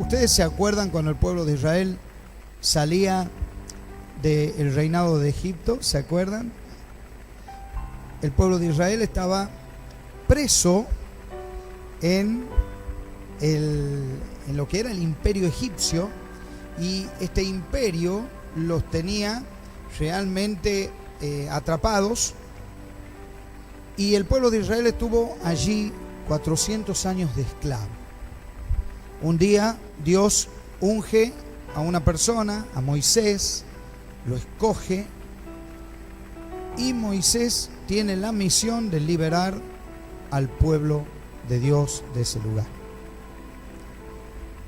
¿Ustedes se acuerdan cuando el pueblo de Israel salía del reinado de Egipto? ¿Se acuerdan? El pueblo de Israel estaba preso en lo que era el imperio egipcio, y este imperio los tenía realmente atrapados, y el pueblo de Israel estuvo allí 400 años de esclavo. Un día Dios unge a una persona, a Moisés, lo escoge, y Moisés tiene la misión de liberar al pueblo de Dios de ese lugar.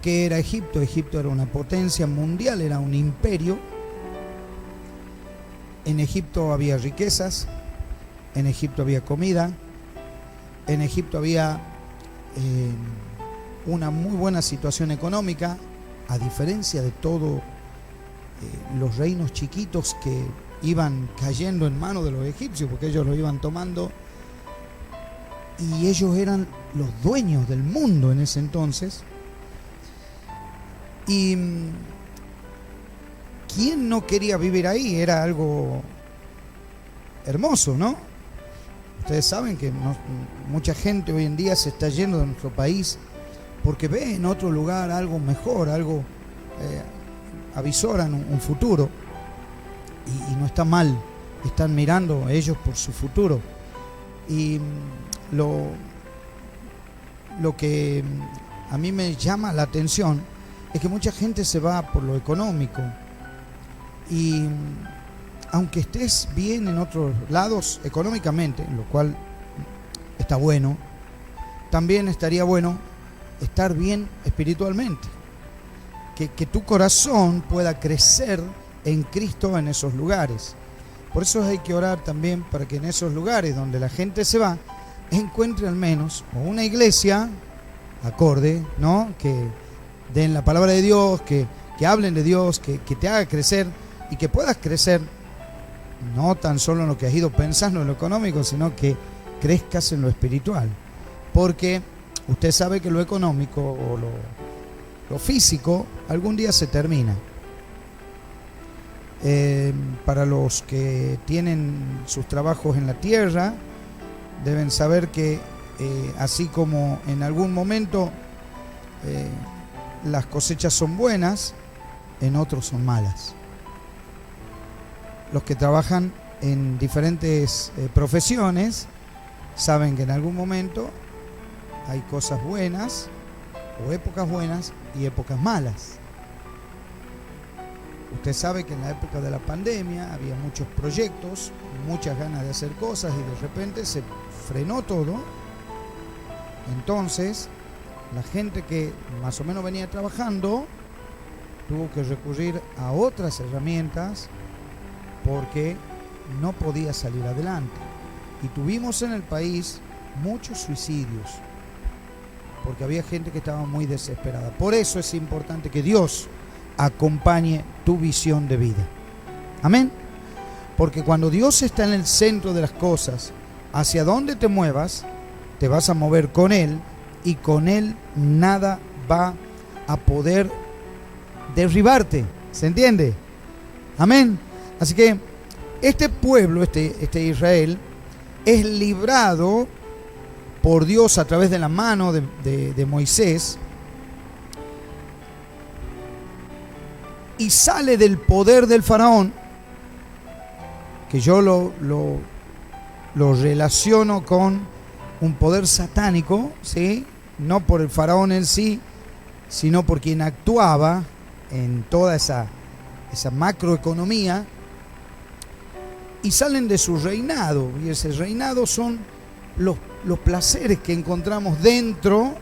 ¿Qué era Egipto? Egipto era una potencia mundial, era un imperio. En Egipto había riquezas, en Egipto había comida, en Egipto había una muy buena situación económica, a diferencia de todos los reinos chiquitos que iban cayendo en manos de los egipcios, porque ellos los iban tomando, y ellos eran los dueños del mundo en ese entonces. Y ¿quién no quería vivir ahí? Era algo hermoso, ¿no? Ustedes saben que mucha gente hoy en día se está yendo de nuestro país porque ve en otro lugar algo mejor, algo avisoran un futuro, y no está mal, están mirando ellos por su futuro. Y lo que a mí me llama la atención es que mucha gente se va por lo económico, y aunque estés bien en otros lados económicamente, lo cual está bueno, también estaría bueno estar bien espiritualmente, que tu corazón pueda crecer en Cristo en esos lugares. Por eso hay que orar también para que en esos lugares donde la gente se va, encuentre al menos una iglesia acorde, ¿no? Que den la palabra de Dios, que hablen de Dios, que te haga crecer, y que puedas crecer no tan solo en lo que has ido pensando en lo económico, sino que crezcas en lo espiritual. Porque usted sabe que lo económico o lo físico algún día se termina. Para los que tienen sus trabajos en la tierra, deben saber que así como en algún momento las cosechas son buenas, en otros son malas. Los que trabajan en diferentes profesiones saben que en algún momento hay cosas buenas, o épocas buenas y épocas malas. Usted sabe que en la época de la pandemia había muchos proyectos, muchas ganas de hacer cosas, y de repente se frenó todo. Entonces, la gente que más o menos venía trabajando tuvo que recurrir a otras herramientas porque no podía salir adelante. Y tuvimos en el país muchos suicidios porque había gente que estaba muy desesperada. Por eso es importante que Dios acompañe tu visión de vida. Amén. Porque cuando Dios está en el centro de las cosas, hacia donde te muevas, te vas a mover con Él, y con Él nada va a poder derribarte. ¿Se entiende? Amén. Así que este pueblo, este Israel, es librado por Dios a través de la mano de Moisés, y sale del poder del faraón, que yo lo relaciono con un poder satánico, ¿sí? No por el faraón en sí, sino por quien actuaba en toda esa macroeconomía, y salen de su reinado, y ese reinado son los placeres que encontramos dentro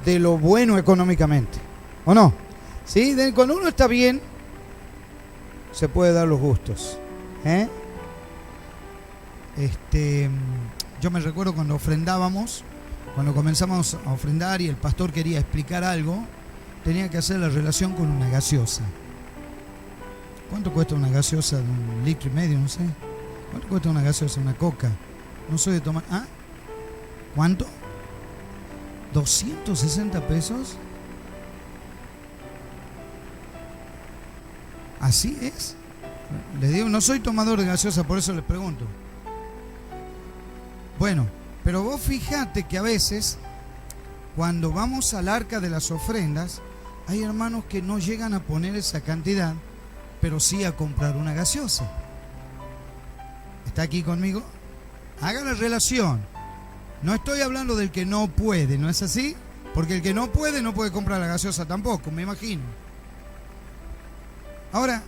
de lo bueno económicamente, ¿o no? ¿Sí? Cuando uno está bien, se puede dar los gustos, ¿eh? Yo me recuerdo cuando ofrendábamos, cuando comenzamos a ofrendar y el pastor quería explicar algo, tenía que hacer la relación con una gaseosa. ¿Cuánto cuesta una gaseosa de 1,5 litros? No sé. ¿Cuánto cuesta una gaseosa, una coca? No soy de tomar. ¿Ah? ¿Cuánto? ¿260 pesos? Así es. Les digo, no soy tomador de gaseosa, por eso les pregunto. Bueno, pero vos fíjate que a veces, cuando vamos al arca de las ofrendas, hay hermanos que no llegan a poner esa cantidad, pero sí a comprar una gaseosa. ¿Está aquí conmigo? Haga la relación. No estoy hablando del que no puede, ¿no es así? Porque el que no puede comprar la gaseosa tampoco, me imagino. Ahora,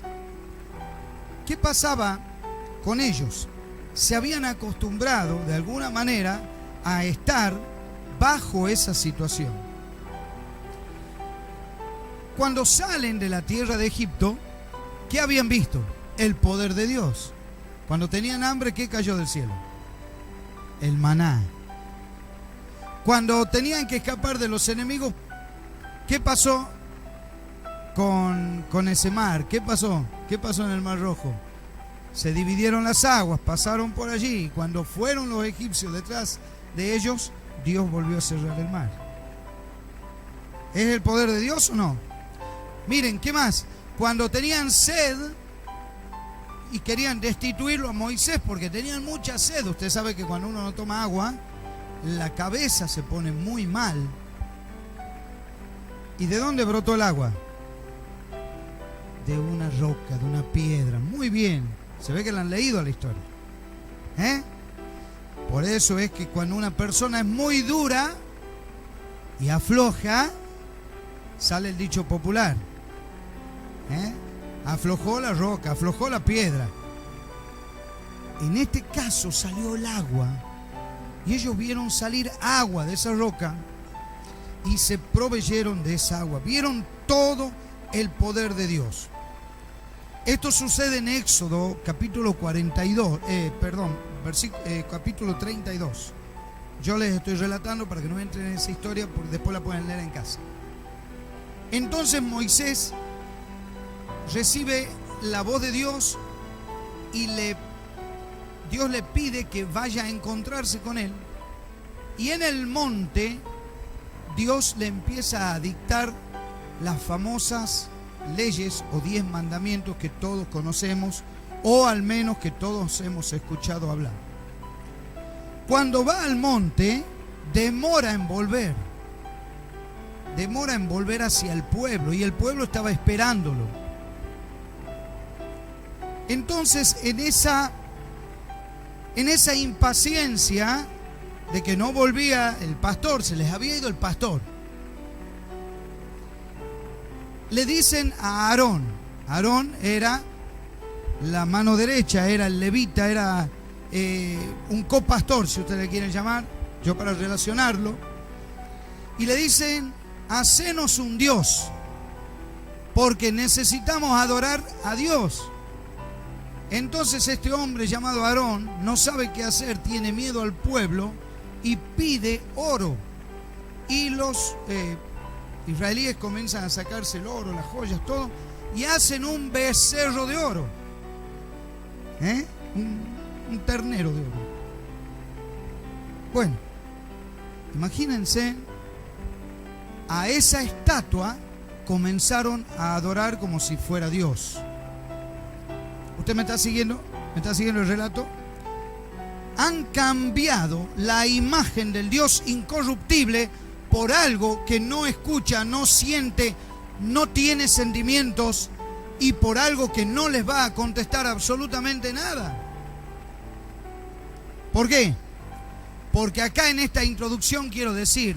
¿qué pasaba con ellos? Se habían acostumbrado de alguna manera a estar bajo esa situación. Cuando salen de la tierra de Egipto, ¿qué habían visto? El poder de Dios. Cuando tenían hambre, ¿qué cayó del cielo? El maná. Cuando tenían que escapar de los enemigos, ¿qué pasó con ese mar? ¿Qué pasó? ¿Qué pasó en el Mar Rojo? Se dividieron las aguas, pasaron por allí. Cuando fueron los egipcios detrás de ellos, Dios volvió a cerrar el mar. ¿Es el poder de Dios o no? Miren, ¿qué más? Cuando tenían sed y querían destituirlo a Moisés porque tenían mucha sed. Usted sabe que cuando uno no toma agua, la cabeza se pone muy mal. ¿Y de dónde brotó el agua? De una roca, de una piedra. Muy bien. Se ve que la han leído a la historia. Por eso es que cuando una persona es muy dura y afloja, sale el dicho popular. Aflojó la roca, aflojó la piedra. En este caso salió el agua. Y ellos vieron salir agua de esa roca y se proveyeron de esa agua. Vieron todo el poder de Dios. Esto sucede en Éxodo capítulo 42, capítulo 32. Yo les estoy relatando para que no entren en esa historia, porque después la pueden leer en casa. Entonces Moisés recibe la voz de Dios y Dios le pide que vaya a encontrarse con él. Y en el monte Dios le empieza a dictar las famosas leyes o 10 mandamientos que todos conocemos, o al menos que todos hemos escuchado hablar. Cuando va al monte, demora en volver hacia el pueblo, y el pueblo estaba esperándolo. Entonces, en esa impaciencia de que no volvía el pastor, se les había ido el pastor, le dicen a Aarón. Aarón era la mano derecha, era el levita, era un copastor, si ustedes le quieren llamar, yo para relacionarlo. Y le dicen: hacenos un Dios, porque necesitamos adorar a Dios. Entonces este hombre llamado Aarón no sabe qué hacer, tiene miedo al pueblo y pide oro. Y los israelíes comienzan a sacarse el oro, las joyas, todo, y hacen un becerro de oro, un ternero de oro. Bueno, imagínense, a esa estatua comenzaron a adorar como si fuera Dios. ¿Usted me está siguiendo? ¿Me está siguiendo el relato? Han cambiado la imagen del Dios incorruptible por algo que no escucha, no siente, no tiene sentimientos, y por algo que no les va a contestar absolutamente nada. ¿Por qué? Porque acá en esta introducción quiero decir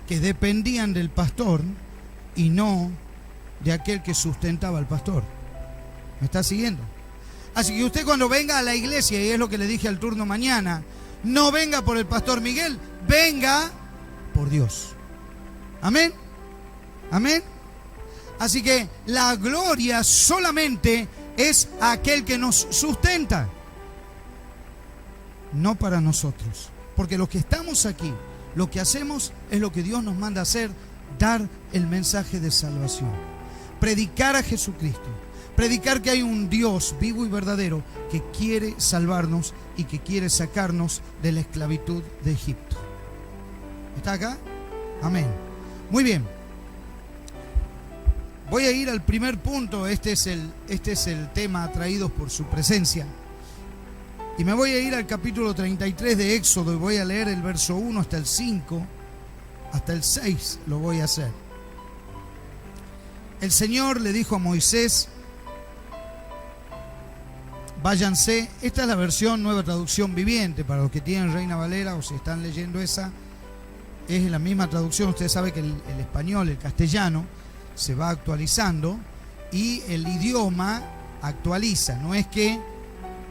que dependían del pastor y no de aquel que sustentaba al pastor. ¿Me está siguiendo? Así que usted, cuando venga a la iglesia, y es lo que le dije al turno mañana, no venga por el pastor Miguel, venga por Dios. Amén. Amén. Así que la gloria solamente es aquel que nos sustenta, no para nosotros. Porque los que estamos aquí, lo que hacemos es lo que Dios nos manda hacer: dar el mensaje de salvación, predicar a Jesucristo, predicar que hay un Dios vivo y verdadero que quiere salvarnos y que quiere sacarnos de la esclavitud de Egipto. ¿Está acá? Amén. Muy bien. Voy a ir al primer punto. Este es el tema atraídos por su presencia. Y me voy a ir al capítulo 33 de Éxodo y voy a leer el verso 1 hasta el 5, hasta el 6 lo voy a hacer. El Señor le dijo a Moisés: váyanse. Esta es la versión Nueva Traducción Viviente, para los que tienen Reina Valera o si están leyendo esa, es la misma traducción. Usted sabe que el español, el castellano, se va actualizando y el idioma actualiza. No es que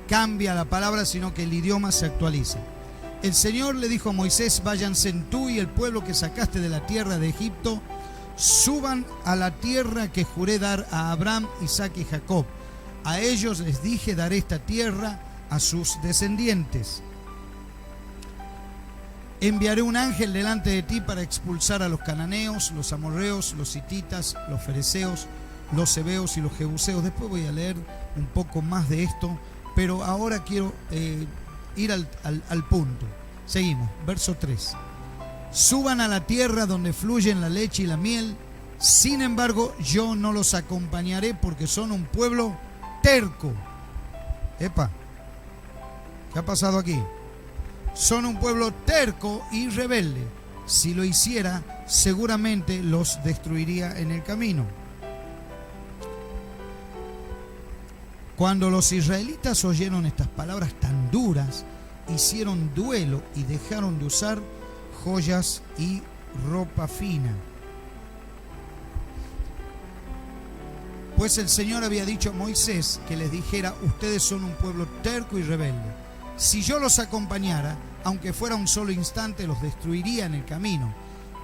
cambia la palabra, sino que el idioma se actualiza. El Señor le dijo a Moisés: váyanse tú y el pueblo que sacaste de la tierra de Egipto, suban a la tierra que juré dar a Abraham, Isaac y Jacob. A ellos les dije: daré esta tierra a sus descendientes. Enviaré un ángel delante de ti para expulsar a los cananeos, los amorreos, los hititas, los fereceos, los heveos y los jebuseos. Después voy a leer un poco más de esto, pero ahora quiero ir al punto. Seguimos, verso 3. Suban a la tierra donde fluyen la leche y la miel. Sin embargo, yo no los acompañaré porque son un pueblo terco. Epa, ¿qué ha pasado aquí? Son un pueblo terco y rebelde. Si lo hiciera, seguramente los destruiría en el camino. Cuando los israelitas oyeron estas palabras tan duras, hicieron duelo y dejaron de usar joyas y ropa fina. Pues el Señor había dicho a Moisés que les dijera: ustedes son un pueblo terco y rebelde. Si yo los acompañara, aunque fuera un solo instante, los destruiría en el camino.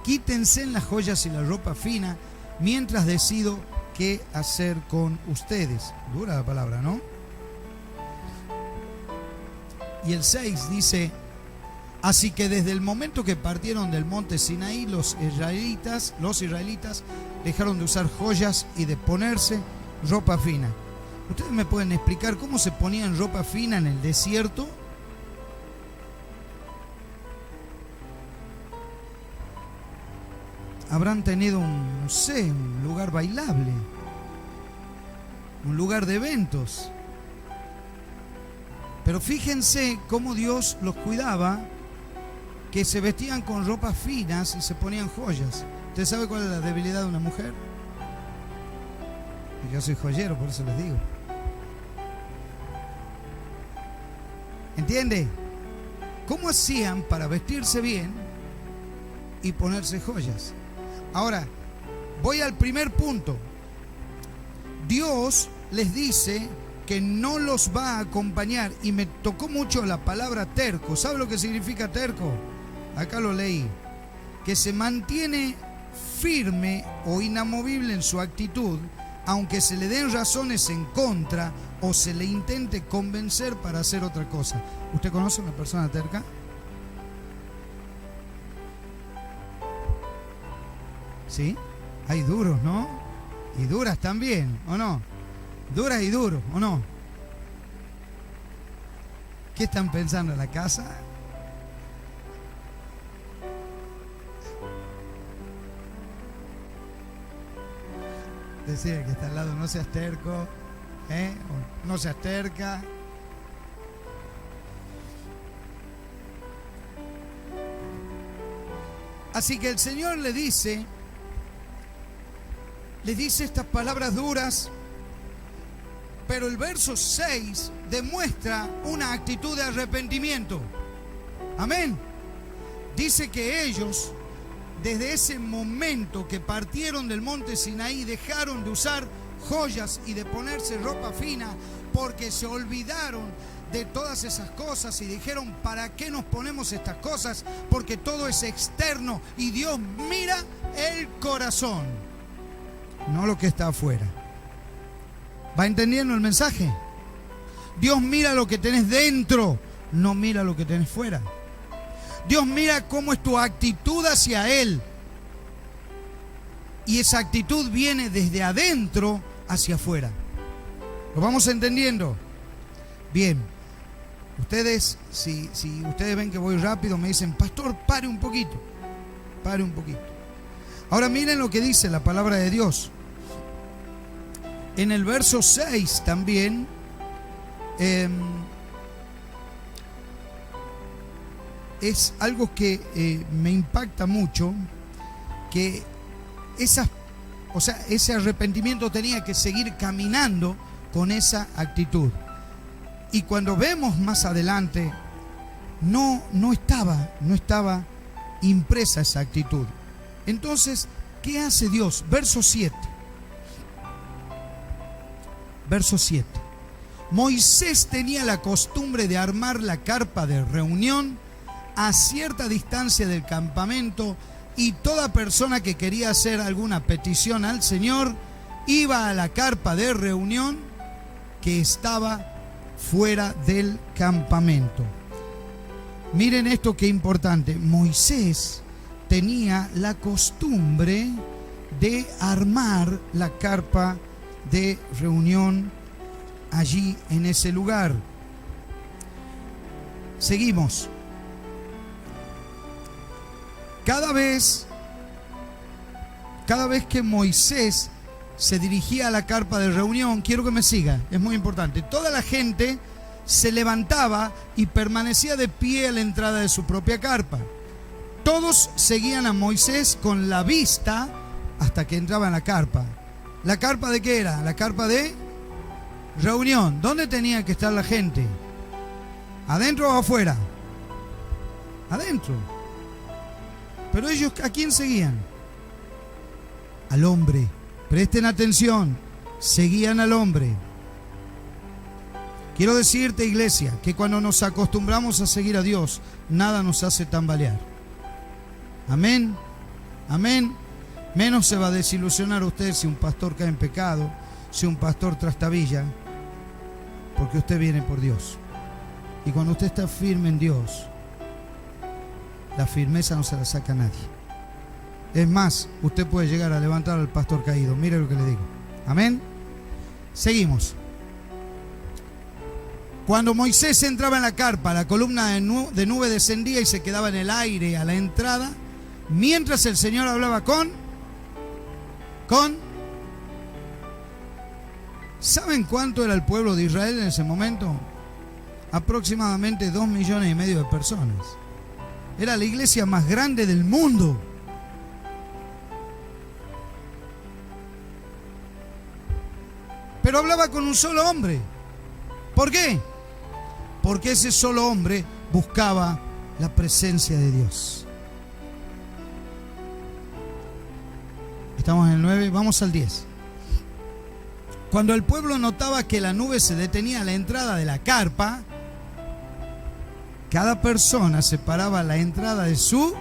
Quítense las joyas y la ropa fina mientras decido qué hacer con ustedes. Dura la palabra, ¿no? Y el 6 dice: así que desde el momento que partieron del monte Sinaí, los israelitas dejaron de usar joyas y de ponerse ropa fina. ¿Ustedes me pueden explicar cómo se ponían ropa fina en el desierto? Habrán tenido un lugar bailable, un lugar de eventos. Pero fíjense cómo Dios los cuidaba, que se vestían con ropas finas y se ponían joyas. ¿Usted sabe cuál es la debilidad de una mujer? Y yo soy joyero, por eso les digo. ¿Entiende? ¿Cómo hacían para vestirse bien y ponerse joyas? Ahora, voy al primer punto. Dios les dice que no los va a acompañar, y me tocó mucho la palabra terco. ¿Sabe lo que significa terco? Acá lo leí. Que se mantiene firme o inamovible en su actitud, aunque se le den razones en contra o se le intente convencer para hacer otra cosa. ¿Usted conoce a una persona terca? ¿Sí? Hay duros, ¿no? Y duras también, ¿o no? Duras y duros, ¿o no? ¿Qué están pensando en la casa? Decía que está al lado: no seas terco, o no seas terca. Así que el Señor les dice estas palabras duras, pero el verso 6 demuestra una actitud de arrepentimiento. Amén. Dice que ellos, desde ese momento que partieron del monte Sinaí, dejaron de usar joyas y de ponerse ropa fina, porque se olvidaron de todas esas cosas y dijeron: ¿para qué nos ponemos estas cosas? Porque todo es externo y Dios mira el corazón, no lo que está afuera. ¿Va entendiendo el mensaje? Dios mira lo que tenés dentro, no mira lo que tenés fuera. Dios mira cómo es tu actitud hacia Él, y esa actitud viene desde adentro hacia afuera. ¿Lo vamos entendiendo? Bien. Ustedes, si ustedes ven que voy rápido, me dicen: pastor, pare un poquito. Pare un poquito. Ahora miren lo que dice la palabra de Dios. En el verso 6 también es algo que me impacta mucho, que ese arrepentimiento tenía que seguir caminando con esa actitud. Y cuando vemos más adelante, no estaba impresa esa actitud. Entonces, ¿qué hace Dios? Verso 7. Verso 7. Moisés tenía la costumbre de armar la carpa de reunión a cierta distancia del campamento, y toda persona que quería hacer alguna petición al Señor iba a la carpa de reunión que estaba fuera del campamento. Miren esto que importante. Moisés tenía la costumbre de armar la carpa de reunión allí en ese lugar. Seguimos. Cada vez que Moisés se dirigía a la carpa de reunión, quiero que me siga, es muy importante, toda la gente se levantaba y permanecía de pie a la entrada de su propia carpa. Todos seguían a Moisés con la vista hasta que entraba en la carpa. ¿La carpa de qué era? La carpa de reunión. ¿Dónde tenía que estar la gente? ¿Adentro o afuera? Adentro. Pero ellos, ¿a quién seguían? Al hombre. Presten atención. Seguían al hombre. Quiero decirte, iglesia, que cuando nos acostumbramos a seguir a Dios, nada nos hace tambalear. Amén. Amén. Menos se va a desilusionar usted si un pastor cae en pecado, si un pastor trastabilla, porque usted viene por Dios. Y cuando usted está firme en Dios, la firmeza no se la saca a nadie. Es más, usted puede llegar a levantar al pastor caído. Mire lo que le digo. Amén. Seguimos. Cuando Moisés entraba en la carpa, la columna de nube descendía y se quedaba en el aire a la entrada, mientras el Señor hablaba con... ¿Saben cuánto era el pueblo de Israel en ese momento? Aproximadamente 2,5 millones de personas. Era la iglesia más grande del mundo. Pero hablaba con un solo hombre. ¿Por qué? Porque ese solo hombre buscaba la presencia de Dios. Estamos en el 9, vamos al 10. Cuando el pueblo notaba que la nube se detenía a la entrada de la carpa, cada persona separaba la entrada de su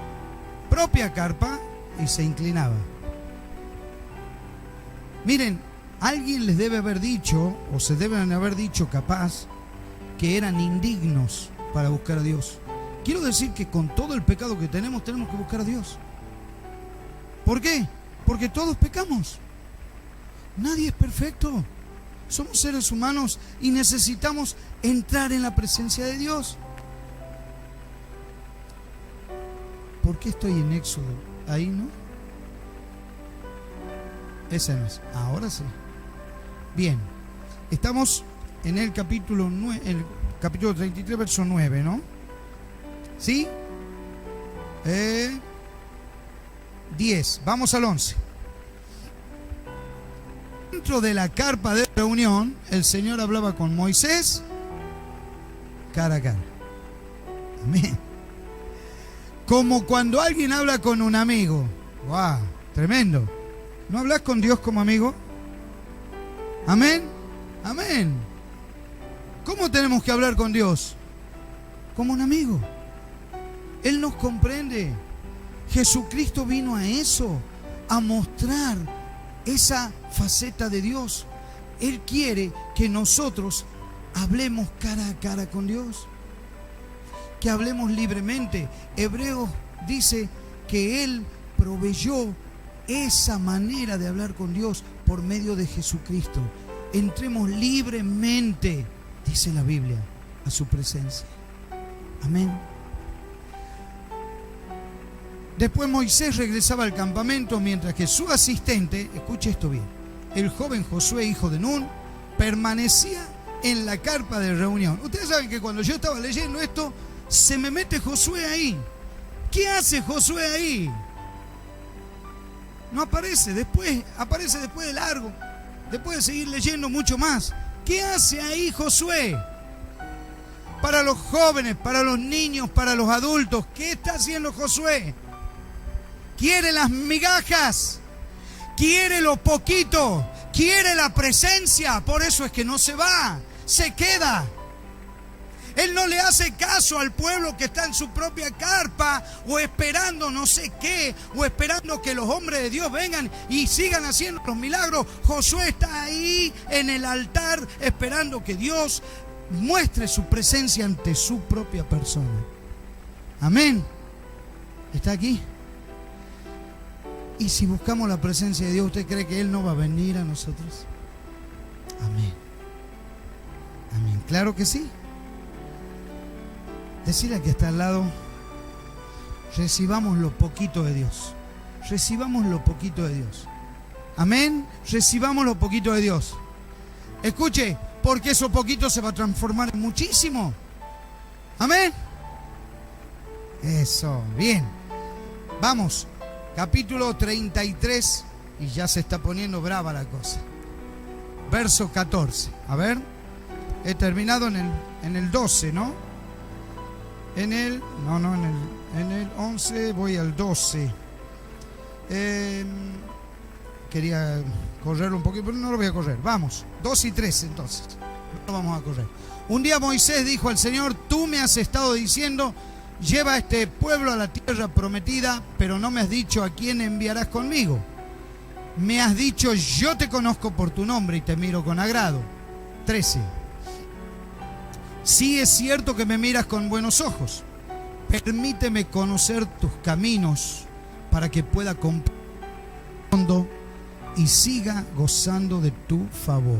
propia carpa y se inclinaba. Miren, alguien les debe haber dicho, o se deben haber dicho capaz, que eran indignos para buscar a Dios. Quiero decir que con todo el pecado que tenemos que buscar a Dios. ¿Por qué? Porque todos pecamos. Nadie es perfecto. Somos seres humanos y necesitamos entrar en la presencia de Dios. ¿Por qué estoy en Éxodo? Ahí, ¿no? Ese no es. Ahora sí. Bien. Estamos en el capítulo 9, el capítulo 33, verso 9, ¿no? ¿Sí? 10. Vamos al 11. Dentro de la carpa de reunión, el Señor hablaba con Moisés cara a cara. Amén. Como cuando alguien habla con un amigo. ¡Wow! Tremendo. ¿No hablas con Dios como amigo? Amén. Amén. ¿Cómo tenemos que hablar con Dios? Como un amigo. Él nos comprende. Jesucristo vino a eso, a mostrar esa faceta de Dios. Él quiere que nosotros hablemos cara a cara con Dios, que hablemos libremente. Hebreos dice que Él proveyó esa manera de hablar con Dios por medio de Jesucristo. Entremos libremente, dice la Biblia, a su presencia. Amén. Después Moisés regresaba al campamento mientras que su asistente, escuche esto bien, el joven Josué, hijo de Nun, permanecía en la carpa de reunión. Ustedes saben que cuando yo estaba leyendo esto, se me mete Josué ahí. ¿Qué hace Josué ahí? No aparece después, aparece después de largo, después de seguir leyendo mucho más. ¿Qué hace ahí Josué? Para los jóvenes, para los niños, para los adultos, ¿qué está haciendo Josué? Quiere las migajas, quiere lo poquito, quiere la presencia, por eso es que no se va, se queda. Él no le hace caso al pueblo que está en su propia carpa o esperando no sé qué, o esperando que los hombres de Dios vengan y sigan haciendo los milagros. Josué está ahí en el altar esperando que Dios muestre su presencia ante su propia persona. Amén. ¿Está aquí? Y si buscamos la presencia de Dios, ¿usted cree que Él no va a venir a nosotros? Amén. Amén. Claro que sí. Decirle al que está al lado, recibamos lo poquito de Dios. Recibamos lo poquito de Dios. Amén. Recibamos lo poquito de Dios. Escuche, porque eso poquito se va a transformar en muchísimo. Amén. Eso, bien. Vamos, capítulo 33, y ya se está poniendo brava la cosa. Verso 14. A ver, he terminado en el 12, ¿no? En el 11 voy al 12. Quería correr un poquito, pero no lo voy a correr. Vamos, 2 y 13 entonces. No lo vamos a correr. Un día Moisés dijo al Señor: tú me has estado diciendo, lleva a este pueblo a la tierra prometida, pero no me has dicho a quién enviarás conmigo. Me has dicho, yo te conozco por tu nombre y te miro con agrado. 13. Sí es cierto que me miras con buenos ojos. Permíteme conocer tus caminos para que pueda comprender y siga gozando de tu favor.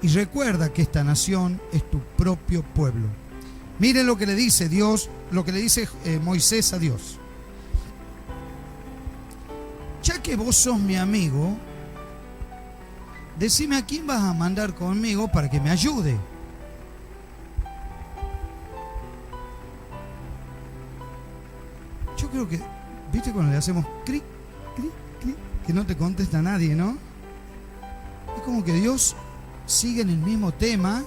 Y recuerda que esta nación es tu propio pueblo. Miren lo que le dice Dios, lo que le dice Moisés a Dios. Ya que vos sos mi amigo, decime a quién vas a mandar conmigo para que me ayude. Yo creo que, ¿viste cuando le hacemos clic, clic, clic? Que no te contesta nadie, ¿no? Es como que Dios sigue en el mismo tema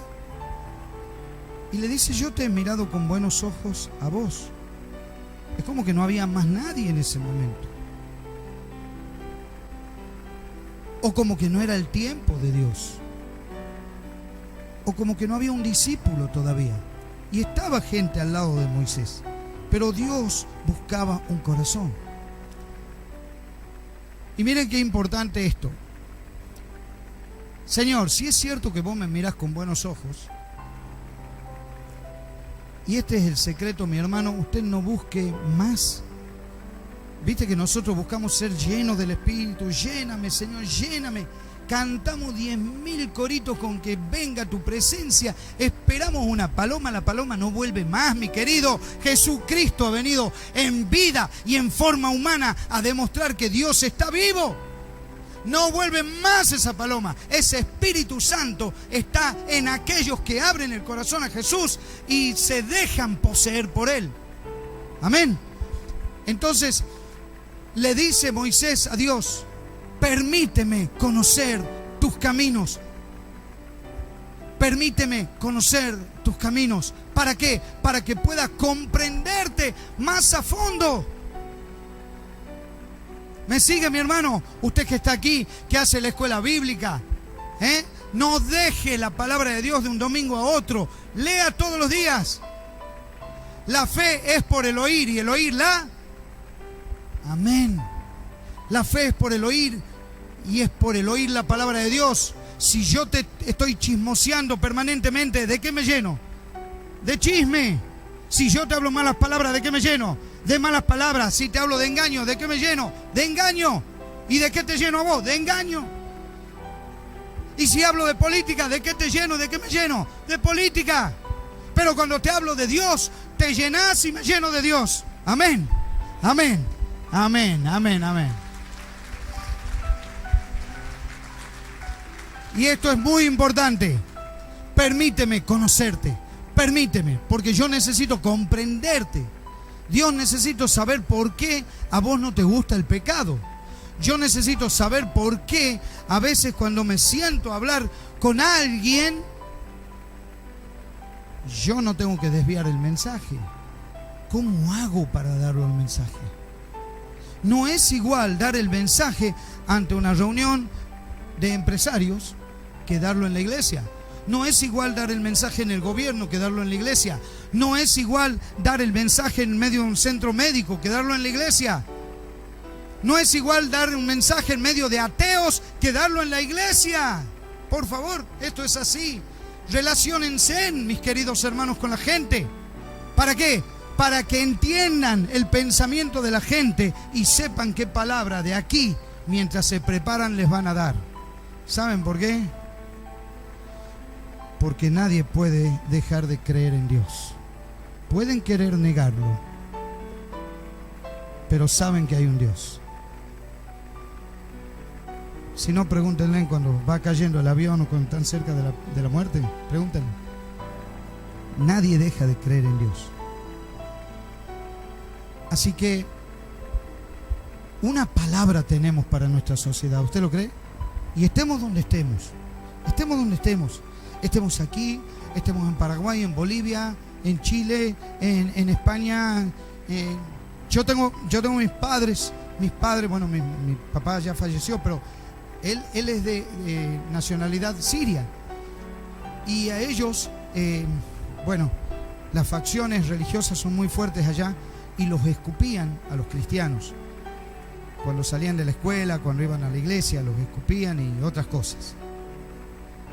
y le dice: yo te he mirado con buenos ojos a vos. Es como que no había más nadie en ese momento. O como que no era el tiempo de Dios. O como que no había un discípulo todavía. Y estaba gente al lado de Moisés. Pero Dios buscaba un corazón. Y miren qué importante esto. Señor, si es cierto que vos me mirás con buenos ojos, y este es el secreto, mi hermano, usted no busque más. Viste que nosotros buscamos ser llenos del Espíritu. Lléname, Señor, lléname. Cantamos 10.000 coritos con que venga tu presencia. Esperamos una paloma. La paloma no vuelve más, mi querido. Jesucristo ha venido en vida y en forma humana a demostrar que Dios está vivo. No vuelve más esa paloma. Ese Espíritu Santo está en aquellos que abren el corazón a Jesús y se dejan poseer por Él. Amén. Entonces le dice Moisés a Dios: permíteme conocer tus caminos. Permíteme conocer tus caminos. ¿Para qué? Para que pueda comprenderte más a fondo. ¿Me sigue, mi hermano? Usted que está aquí, que hace la escuela bíblica, no deje la palabra de Dios de un domingo a otro. Lea todos los días. La fe es por el oír y el oír la... Amén. La fe es por el oír y es por el oír la palabra de Dios. Si yo te estoy chismoseando permanentemente, ¿de qué me lleno? De chisme. Si yo te hablo malas palabras, ¿de qué me lleno? De malas palabras. Si te hablo de engaño, ¿de qué me lleno? De engaño. ¿Y de qué te lleno a vos? De engaño. Y si hablo de política, ¿de qué te lleno? ¿De qué me lleno? De política. Pero cuando te hablo de Dios, te llenas y me lleno de Dios. Amén. Amén. Amén. Amén. Amén. Y esto es muy importante. Permíteme conocerte. Permíteme, porque yo necesito comprenderte. Dios, necesito saber por qué a vos no te gusta el pecado. Yo necesito saber por qué a veces cuando me siento a hablar con alguien, yo no tengo que desviar el mensaje. ¿Cómo hago para darlo el mensaje? No es igual dar el mensaje ante una reunión de empresarios que darlo en la iglesia. No es igual dar el mensaje en el gobierno que darlo en la iglesia. No es igual dar el mensaje en medio de un centro médico que darlo en la iglesia. No es igual dar un mensaje en medio de ateos que darlo en la iglesia. Por favor, esto es así. Relaciónense, mis queridos hermanos, con la gente. ¿Para qué? Para que entiendan el pensamiento de la gente y sepan qué palabra de aquí, mientras se preparan, les van a dar. ¿Saben por qué? Porque nadie puede dejar de creer en Dios. Pueden querer negarlo, pero saben que hay un Dios. Si no, pregúntenle cuando va cayendo el avión o cuando están cerca de la muerte. Pregúntenle. Nadie deja de creer en Dios. Así que una palabra tenemos para nuestra sociedad. ¿Usted lo cree? Y estemos donde estemos. Estemos donde estemos. Estemos aquí, estemos en Paraguay, en Bolivia, en Chile, en España. Yo tengo mis padres, bueno, mi papá ya falleció, pero él es de nacionalidad siria. Y a ellos, bueno, las facciones religiosas son muy fuertes allá y los escupían a los cristianos. Cuando salían de la escuela, cuando iban a la iglesia, los escupían y otras cosas.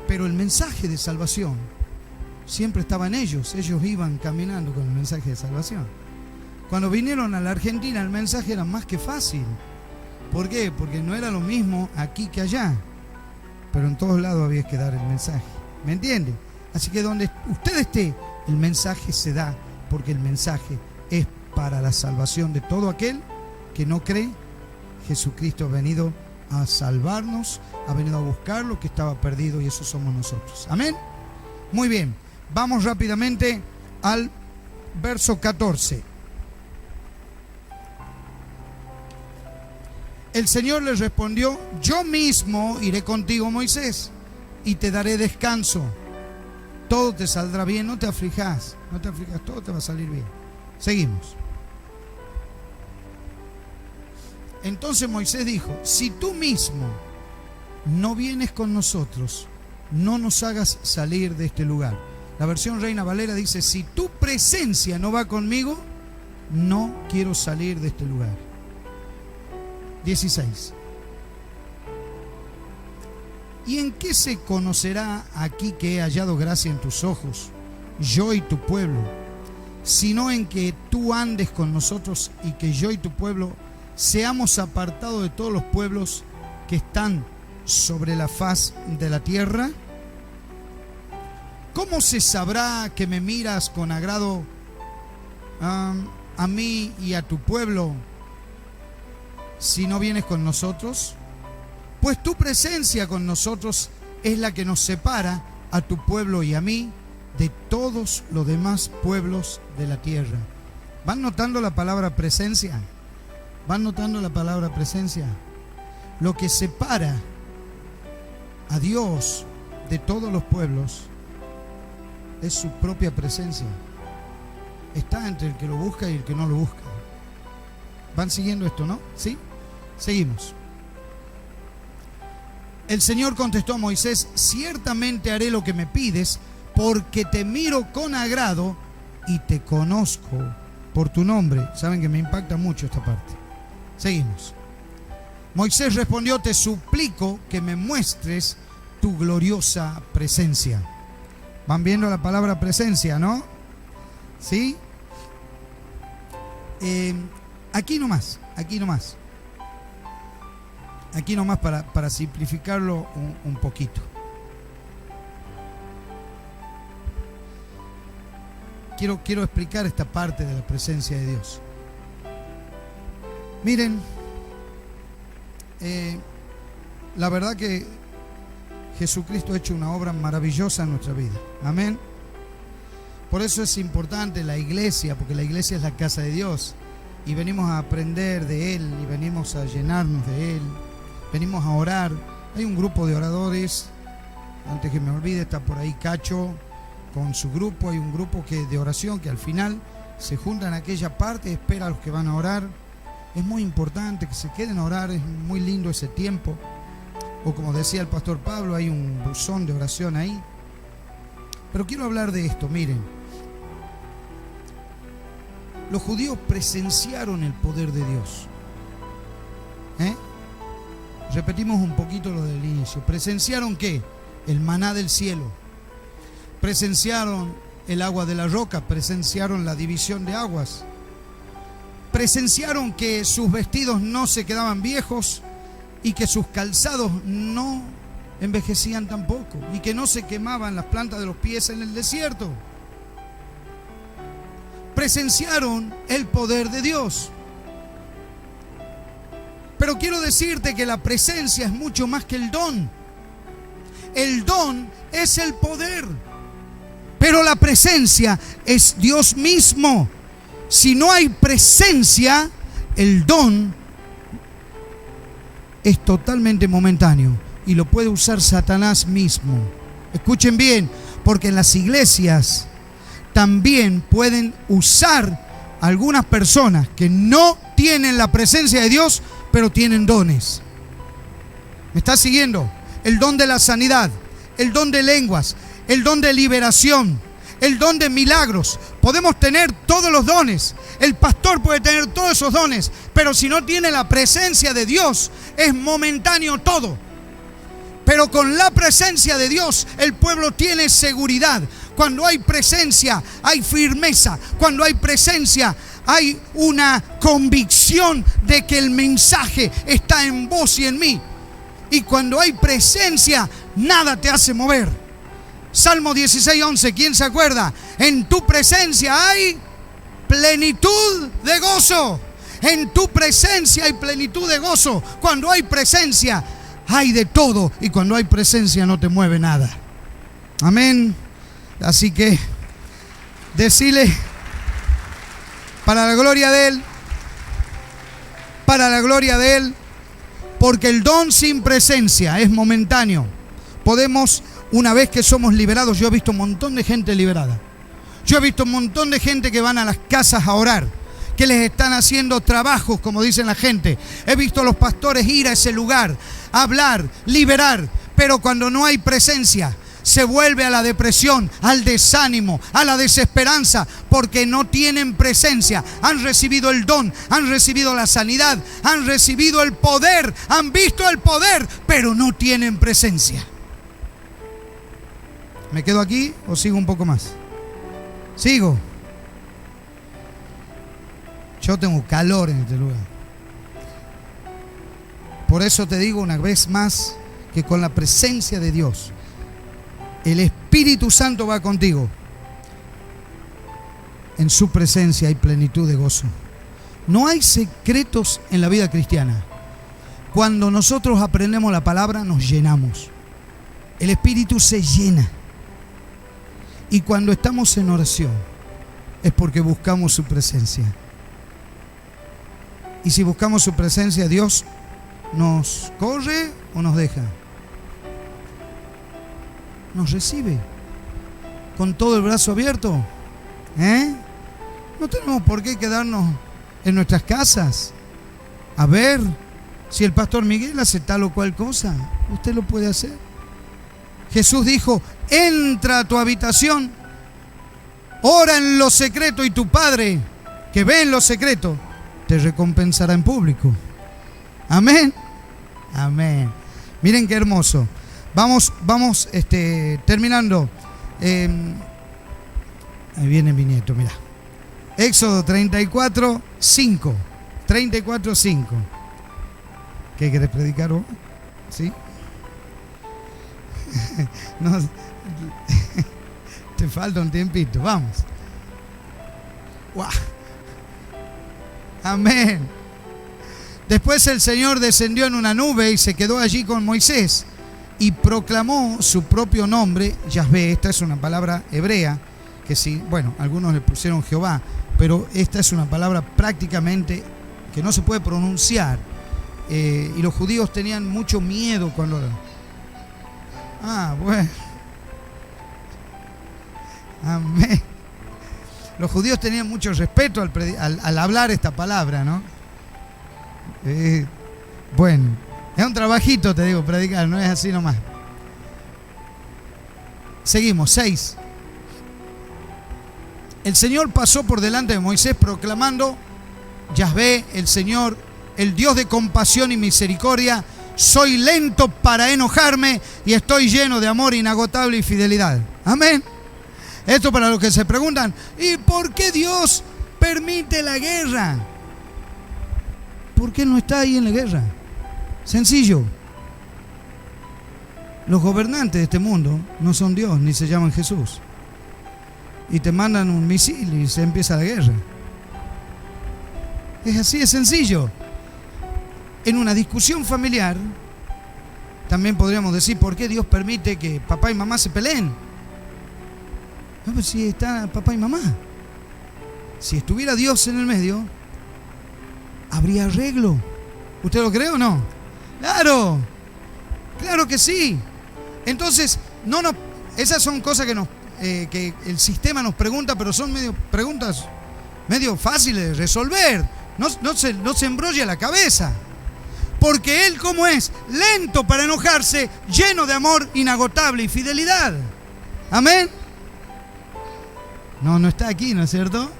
Pero el mensaje de salvación siempre estaba en ellos. Ellos iban caminando con el mensaje de salvación. Cuando vinieron a la Argentina, el mensaje era más que fácil. ¿Por qué? Porque no era lo mismo aquí que allá. Pero en todos lados había que dar el mensaje. ¿Me entiende? Así que donde usted esté, el mensaje se da, porque el mensaje es para la salvación de todo aquel que no cree. Jesucristo ha venido a salvarnos, ha venido a buscar lo que estaba perdido, y eso somos nosotros. Amén. Muy bien, vamos rápidamente al verso 14. El Señor les respondió: yo mismo iré contigo, Moisés, y te daré descanso. Todo te saldrá bien, no te aflijas, todo te va a salir bien. Seguimos. Entonces Moisés dijo: si tú mismo no vienes con nosotros, no nos hagas salir de este lugar. La versión Reina Valera dice: si tu presencia no va conmigo, no quiero salir de este lugar. 16. ¿Y en qué se conocerá aquí que he hallado gracia en tus ojos, yo y tu pueblo, sino en que tú andes con nosotros y que yo y tu pueblo seamos apartados de todos los pueblos que están sobre la faz de la tierra? ¿Cómo se sabrá que me miras con agrado a mí y a tu pueblo si no vienes con nosotros? Pues tu presencia con nosotros es la que nos separa a tu pueblo y a mí de todos los demás pueblos de la tierra. ¿Van notando la palabra presencia? ¿Van notando la palabra presencia? Lo que separa a Dios de todos los pueblos es su propia presencia. Está entre el que lo busca y el que no lo busca. ¿Van siguiendo esto, no? ¿Sí? Seguimos. El Señor contestó a Moisés: ciertamente haré lo que me pides, porque te miro con agrado y te conozco por tu nombre. Saben que me impacta mucho esta parte. Seguimos. Moisés respondió: te suplico que me muestres tu gloriosa presencia. Van viendo la palabra presencia, ¿no? ¿Sí? Aquí nomás para simplificarlo un poquito. Quiero explicar esta parte de la presencia de Dios. Miren, la verdad que Jesucristo ha hecho una obra maravillosa en nuestra vida. Amén. Por eso es importante la iglesia, porque la iglesia es la casa de Dios. Y venimos a aprender de Él, y venimos a llenarnos de Él. Venimos a orar. Hay un grupo de oradores. Antes que me olvide, está por ahí Cacho con su grupo. Hay un grupo de oración que al final se juntan en aquella parte y espera a los que van a orar. Es muy importante que se queden a orar. Es muy lindo ese tiempo. O como decía el pastor Pablo, hay un buzón de oración ahí. Pero quiero hablar de esto, miren. Los judíos presenciaron el poder de Dios. Repetimos un poquito lo del inicio. ¿Presenciaron qué? El maná del cielo. Presenciaron el agua de la roca. Presenciaron la división de aguas. Presenciaron que sus vestidos no se quedaban viejos y que sus calzados no envejecían tampoco y que no se quemaban las plantas de los pies en el desierto. Presenciaron el poder de Dios. Pero quiero decirte que la presencia es mucho más que el don. El don es el poder, pero la presencia es Dios mismo. Si no hay presencia, el don es totalmente momentáneo y lo puede usar Satanás mismo. Escuchen bien, porque en las iglesias también pueden usar algunas personas que no tienen la presencia de Dios, pero tienen dones. ¿Me estás siguiendo? El don de la sanidad, el don de lenguas, el don de liberación, el don de milagros. Podemos tener todos los dones. El pastor puede tener todos esos dones, pero si no tiene la presencia de Dios, es momentáneo todo. Pero con la presencia de Dios, el pueblo tiene seguridad. Cuando hay presencia, hay firmeza. Cuando hay presencia, hay una convicción de que el mensaje está en vos y en mí. Y cuando hay presencia, nada te hace mover. Salmo 16:11, ¿quién se acuerda? En tu presencia hay plenitud de gozo. En tu presencia hay plenitud de gozo. Cuando hay presencia, hay de todo. Y cuando hay presencia, no te mueve nada. Amén. Así que decile, para la gloria de Él, para la gloria de Él, porque el don sin presencia es momentáneo. Podemos, una vez que somos liberados, yo he visto un montón de gente liberada. Yo he visto un montón de gente que van a las casas a orar, que les están haciendo trabajos, como dicen la gente. He visto a los pastores ir a ese lugar, hablar, liberar, pero cuando no hay presencia, se vuelve a la depresión, al desánimo, a la desesperanza, porque no tienen presencia. Han recibido el don, han recibido la sanidad, han recibido el poder, han visto el poder, pero no tienen presencia. ¿Me quedo aquí o sigo un poco más? Sigo. Yo tengo calor en este lugar. Por eso te digo una vez más que con la presencia de Dios, el Espíritu Santo va contigo. En su presencia hay plenitud de gozo. No hay secretos en la vida cristiana. Cuando nosotros aprendemos la palabra, nos llenamos. El Espíritu se llena. Y cuando estamos en oración, es porque buscamos su presencia. Y si buscamos su presencia, Dios nos corre o nos deja. Nos recibe con todo el brazo abierto. No tenemos por qué quedarnos en nuestras casas a ver si el pastor Miguel hace tal o cual cosa. Usted lo puede hacer. Jesús dijo: entra a tu habitación, ora en lo secreto, y tu Padre que ve en lo secreto te recompensará en público. Amén. Amén. Miren qué hermoso. Vamos terminando. Ahí viene mi nieto, mira. Éxodo 34:5. 34:5. ¿Qué querés predicar vos? ¿Sí? No, te falta un tiempito. Vamos. ¡Wow! Amén. Después el Señor descendió en una nube y se quedó allí con Moisés. y proclamó su propio nombre, Yahvé. Esta es una palabra hebrea, que sí, bueno, algunos le pusieron Jehová, pero esta es una palabra prácticamente que no se puede pronunciar. Y los judíos tenían mucho miedo cuando... Bueno. Amén. Los judíos tenían mucho respeto al hablar esta palabra, ¿no? Bueno, es un trabajito, te digo, predicar, no es así nomás. Seguimos, 6. El Señor pasó por delante de Moisés proclamando: Yahvé, el Señor, el Dios de compasión y misericordia, soy lento para enojarme y estoy lleno de amor inagotable y fidelidad. Amén. Esto para los que se preguntan: ¿y por qué Dios permite la guerra? ¿Por qué no está ahí en la guerra? Sencillo. Los gobernantes de este mundo no son Dios, ni se llaman Jesús. Y te mandan un misil y se empieza la guerra. Es así de sencillo. En una discusión familiar, también podríamos decir: ¿por qué Dios permite que papá y mamá se peleen? No, pues si está papá y mamá. Si estuviera Dios en el medio, habría arreglo. ¿Usted lo cree o no? ¡Claro! ¡Claro que sí! Entonces, esas son cosas que el sistema nos pregunta, pero son preguntas medio fáciles de resolver. No se embrolla la cabeza. Porque Él, ¿cómo es? Lento para enojarse, lleno de amor inagotable y fidelidad. Amén. No está aquí, ¿no es cierto?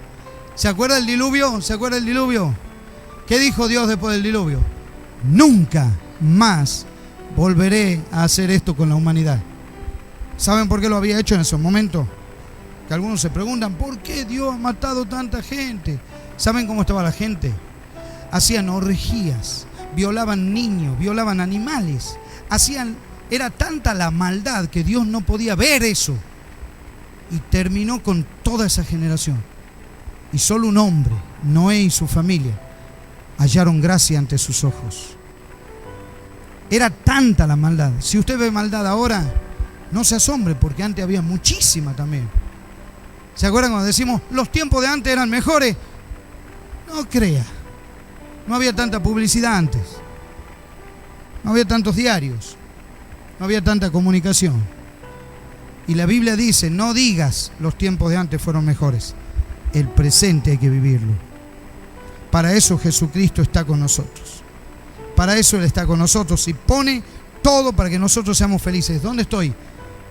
¿Se acuerda del diluvio? ¿Se acuerda del diluvio? ¿Qué dijo Dios después del diluvio? Nunca más volveré a hacer esto con la humanidad. ¿Saben por qué lo había hecho en esos momentos? Que algunos se preguntan: ¿por qué Dios ha matado tanta gente? ¿Saben cómo estaba la gente? Hacían orgías, violaban niños, violaban animales. Era tanta la maldad que Dios no podía ver eso. Y terminó con toda esa generación. Y solo un hombre, Noé y su familia, hallaron gracia ante sus ojos. Era tanta la maldad. Si usted ve maldad ahora, no se asombre, porque antes había muchísima también. ¿Se acuerdan cuando decimos los tiempos de antes eran mejores? No crea. No había tanta publicidad antes. No había tantos diarios. No había tanta comunicación. Y la Biblia dice: no digas los tiempos de antes fueron mejores. El presente hay que vivirlo. Para eso Jesucristo está con nosotros. Para eso Él está con nosotros y pone todo para que nosotros seamos felices. ¿Dónde estoy?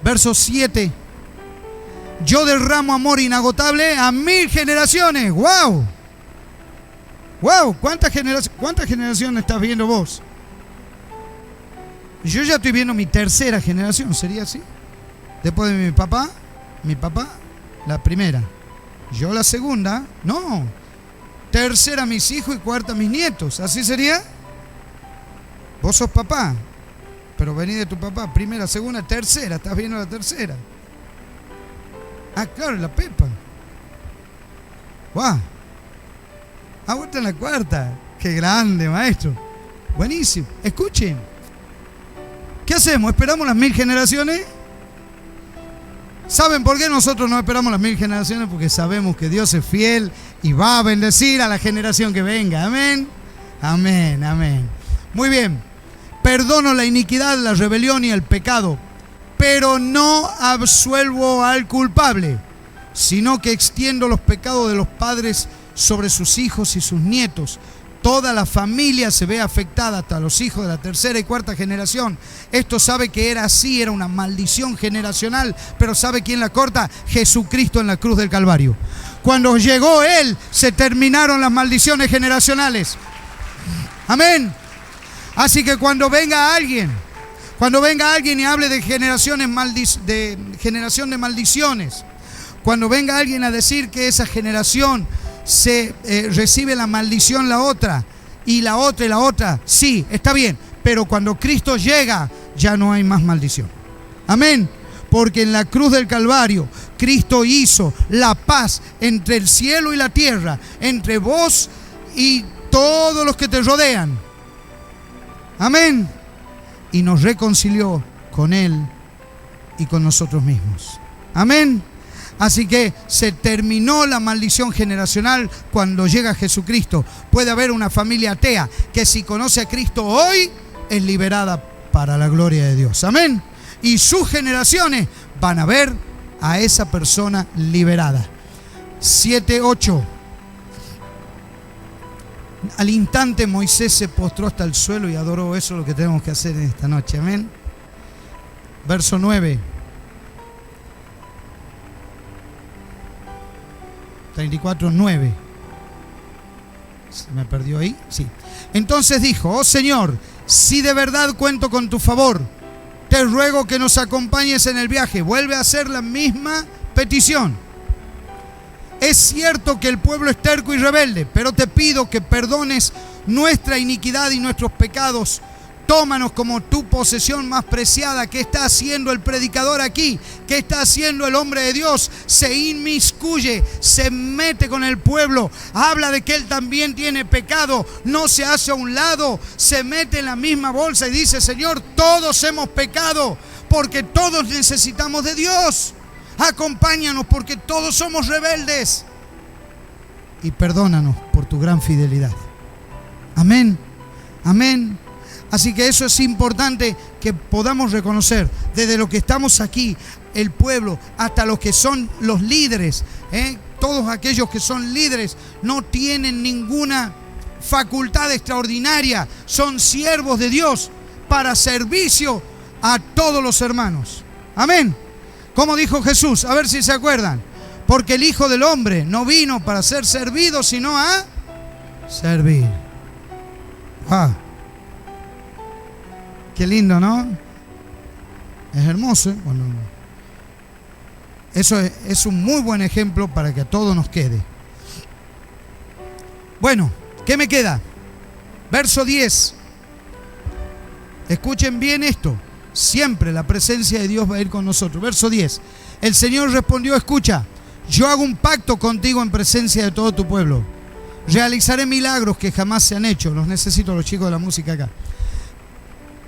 Verso 7. Yo derramo amor inagotable a 1000 generaciones. ¡Wow! ¡Wow! ¿Cuántas generaciones estás viendo vos? Yo ya estoy viendo mi tercera generación. ¿Sería así? Después de mi papá, la primera. Yo la segunda, no. Tercera mis hijos y cuarta mis nietos. ¿Así sería? Vos sos papá, pero vení de tu papá. Primera, segunda, tercera. Estás viendo la tercera. Claro, la Pepa. ¡Guau! Vuelta en la cuarta. ¡Qué grande, maestro! Buenísimo. Escuchen. ¿Qué hacemos? ¿Esperamos las 1000 generaciones? ¿Saben por qué nosotros no esperamos las 1000 generaciones? Porque sabemos que Dios es fiel y va a bendecir a la generación que venga. Amén. Amén, amén. Muy bien. Perdono la iniquidad, la rebelión y el pecado, pero no absuelvo al culpable, sino que extiendo los pecados de los padres sobre sus hijos y sus nietos. Toda la familia se ve afectada, hasta los hijos de la tercera y cuarta generación. Esto sabe que era así, era una maldición generacional, pero ¿sabe quién la corta? Jesucristo en la cruz del Calvario. Cuando llegó Él, se terminaron las maldiciones generacionales. Amén. Así que cuando venga alguien y hable de generación de maldiciones, cuando venga alguien a decir que esa generación se recibe la maldición la otra, sí, está bien, pero cuando Cristo llega ya no hay más maldición. Amén. Porque en la cruz del Calvario Cristo hizo la paz entre el cielo y la tierra, entre vos y todos los que te rodean. Amén. Y nos reconcilió con Él y con nosotros mismos. Amén. Así que se terminó la maldición generacional cuando llega Jesucristo. Puede haber una familia atea que si conoce a Cristo hoy es liberada para la gloria de Dios. Amén. Y sus generaciones van a ver a esa persona liberada. 7:8. Al instante Moisés se postró hasta el suelo y adoró. Eso es lo que tenemos que hacer en esta noche. Amén. Verso 9. 34:9. ¿Se me perdió ahí? Sí. Entonces dijo: oh Señor, si de verdad cuento con tu favor, te ruego que nos acompañes en el viaje. Vuelve a hacer la misma petición. Es cierto que el pueblo es terco y rebelde, pero te pido que perdones nuestra iniquidad y nuestros pecados. Tómanos como tu posesión más preciada. ¿Qué está haciendo el predicador aquí? ¿Qué está haciendo el hombre de Dios? Se inmiscuye, se mete con el pueblo, habla de que él también tiene pecado, no se hace a un lado, se mete en la misma bolsa y dice: Señor, todos hemos pecado porque todos necesitamos de Dios. Acompáñanos porque todos somos rebeldes. Y perdónanos por tu gran fidelidad. Amén. Amén. Así que eso es importante que podamos reconocer desde lo que estamos aquí, el pueblo, hasta los que son los líderes. Todos aquellos que son líderes no tienen ninguna facultad extraordinaria. Son siervos de Dios para servicio a todos los hermanos. Amén. Como dijo Jesús, a ver si se acuerdan. Porque el Hijo del Hombre no vino para ser servido, sino a servir. ¡Wow! Qué lindo, ¿no? Es hermoso. Bueno, eso es un muy buen ejemplo para que a todos nos quede. Bueno, ¿qué me queda? Verso 10. Escuchen bien esto. Siempre la presencia de Dios va a ir con nosotros. Verso 10. El Señor respondió: escucha, yo hago un pacto contigo en presencia de todo tu pueblo. Realizaré milagros que jamás se han hecho. Los necesito los chicos de la música acá.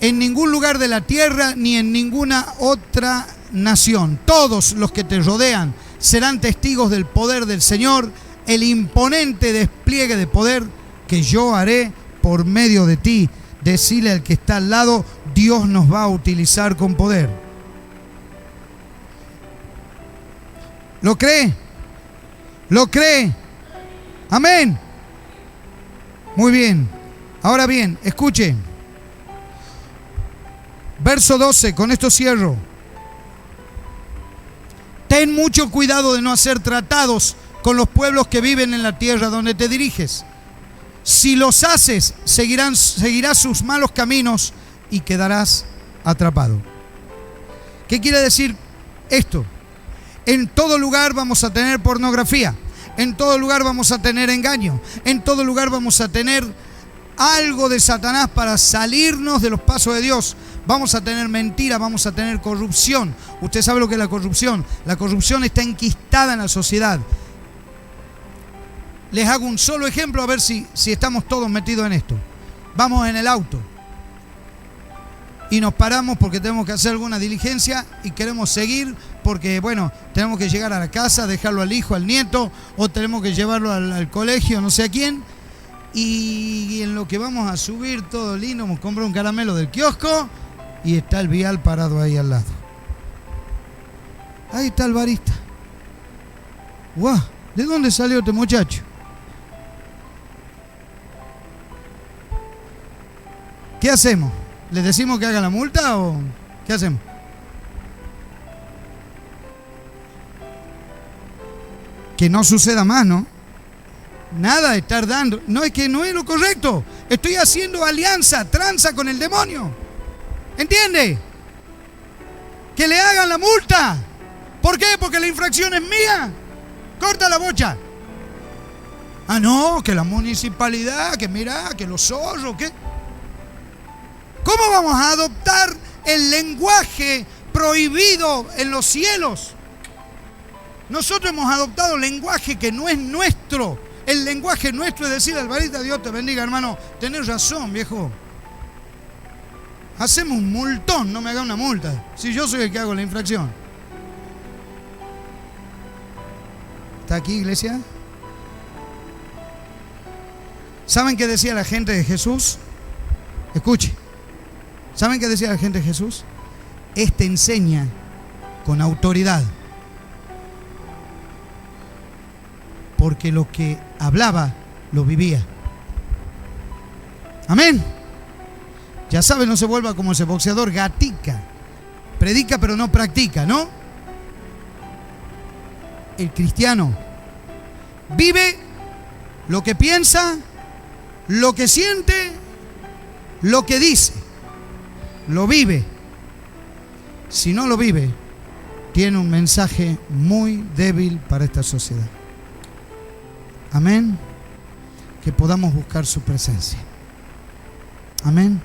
En ningún lugar de la tierra ni en ninguna otra nación. Todos los que te rodean serán testigos del poder del Señor, el imponente despliegue de poder que yo haré por medio de ti. Decile al que está al lado: Dios nos va a utilizar con poder. ¿Lo cree? ¿Lo cree? Amén. Muy bien. Ahora bien, escuchen. Verso 12, con esto cierro. Ten mucho cuidado de no hacer tratados con los pueblos que viven en la tierra donde te diriges. Si los haces, seguirás sus malos caminos y quedarás atrapado. ¿Qué quiere decir esto? En todo lugar vamos a tener pornografía. En todo lugar vamos a tener engaño. En todo lugar vamos a tener algo de Satanás para salirnos de los pasos de Dios. Vamos a tener mentira, vamos a tener corrupción. Usted sabe lo que es la corrupción. La corrupción está enquistada en la sociedad. Les hago un solo ejemplo a ver si estamos todos metidos en esto. Vamos en el auto y nos paramos porque tenemos que hacer alguna diligencia y queremos seguir porque, bueno, tenemos que llegar a la casa, dejarlo al hijo, al nieto, o tenemos que llevarlo al colegio, no sé a quién. Y en lo que vamos a subir, todo lindo, hemos comprado un caramelo del kiosco y está el vial parado ahí al lado. Ahí está el barista. ¡Guau! ¿De dónde salió este muchacho? ¿Qué hacemos? ¿Le decimos que haga la multa o qué hacemos? Que no suceda más, ¿no? Nada de estar dando. No, es que no es lo correcto. Estoy haciendo alianza, tranza con el demonio. ¿Entiende? Que le hagan la multa. ¿Por qué? Porque la infracción es mía. Corta la bocha. Ah, no, que la municipalidad, que mira, que los zorros, ¿qué? ¿Cómo vamos a adoptar el lenguaje prohibido en los cielos? Nosotros hemos adoptado lenguaje que no es nuestro. El lenguaje nuestro es decir al barista: Dios te bendiga, hermano. Tenés razón, viejo. Hacemos un multón, no me haga una multa. Si yo soy el que hago la infracción. ¿Está aquí, iglesia? ¿Saben qué decía la gente de Jesús? Escuche. ¿Saben qué decía la gente de Jesús? Este enseña con autoridad. Porque lo que hablaba, lo vivía. Amén. Ya sabe, no se vuelva como ese boxeador gatica. Predica pero no practica, ¿no? El cristiano vive lo que piensa, lo que siente, lo que dice. Lo vive. Si no lo vive, tiene un mensaje muy débil para esta sociedad. Amén. Que podamos buscar su presencia. Amén.